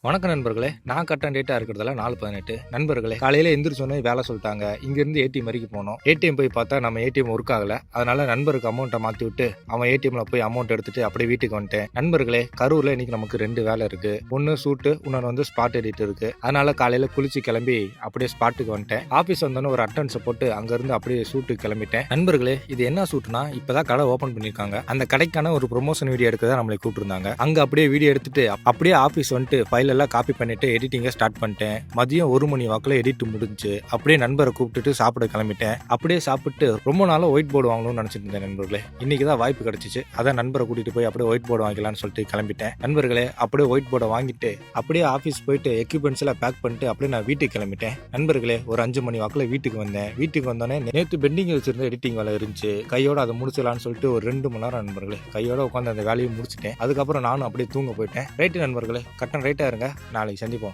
வணக்கம் நண்பர்களே. நான் கரெக்டான டேட்டா இருக்கிறதுல 4:18 நண்பர்களே. காலையில எந்திரிச்சோன்னே வேலை சொல்லிட்டாங்க. இங்கேருந்து ஏடிஎம் வரைக்கும் போனோம். ஏடிஎம் போய் பார்த்தா நம்ம ஏடிஎம் ஒர்க் ஆகல. அதனால நண்பருக்கு அமௌண்ட்டை மாற்றி விட்டு அவன் ஏடிஎம்ல போய் அமௌண்ட் எடுத்துட்டு அப்படியே வீட்டுக்கு வந்துட்டேன். நண்பர்களே, கரூர்ல இன்னைக்கு நமக்கு 2 வேலை இருக்கு. ஒன்று ஷூட்டு, இன்னொன்று வந்து ஸ்பாட் எடிட் இருக்கு. அதனால காலையில குளிச்சு கிளம்பி அப்படியே ஸ்பாட்டுக்கு வந்துட்டேன். ஆஃபீஸ் வந்தோன்னு ஒரு அட்டன்ஸை போட்டு அங்கேருந்து அப்படியே ஷூட்டுக்கு கிளம்பிட்டேன். நண்பர்களே, இது என்ன ஷூட்னா, இப்போதான் கடை ஓப்பன் பண்ணியிருக்காங்க. அந்த கடைக்கான ஒரு ப்ரொமோஷன் வீடியோ எடுக்க தான் நம்மளை கூப்பிட்டுருந்தாங்க. அங்கே அப்படியே வீடியோ எடுத்துட்டு அப்படியே ஆஃபீஸ் வந்துட்டு ஃபைல் எல்லாம் காப்பி பண்ணிட்டு எடிட்டிங்கை ஸ்டார்ட் பண்ணிட்டேன். மதியம் 1 மணி வாக்கில் எடிட் முடிஞ்சு அப்படியே நண்பரை கூப்பிட்டுட்டு சாப்பிட கிளம்பிட்டேன். அப்படியே சாப்பிட்டு ரொம்ப நாளாக ஒயிட் போர்டு வாங்கணும்னு நினச்சிட்டு இருந்தேன் நண்பர்களே. இன்னைக்கு தான் வாய்ப்பு கிடைச்சிச்சு. அதான் நண்பரை கூட்டிட்டு போய் அப்படியே ஒயிட் போர்டு வாங்கிக்கலாம்னு சொல்லிட்டு கிளம்பிட்டேன். நண்பர்களே, அப்படியே ஒயிட் போர்டை வாங்கிட்டு அப்படியே ஆஃபீஸ் போயிட்டு எக்யூப்மெண்ட்ஸ் எல்லாம் பேக் பண்ணிட்டு அப்படியே நான் வீட்டுக்கு கிளம்பிட்டேன். நண்பர்களே, ஒரு 5 மணி வாக்கில் வீட்டுக்கு வந்தேன். வீட்டுக்கு வந்தோடனே நேற்று பெண்டிங் வச்சிருந்த எடிட்டிங் வேலை இருந்துச்சு. கையோட அதை முடிச்சலான்னு சொல்லிட்டு ஒரு 2 மணி நேரம் நண்பர்களே கையோட உட்காந்து அந்த வேலையை முடிச்சிட்டேன். அதுக்கப்புறம் நானும் அப்படியே தூங்க போயிட்டேன். ரைட்டு நண்பர்களே, கட்டன் ரைட்டாக இருங்க. நாளைக்கு சந்திப்போம்.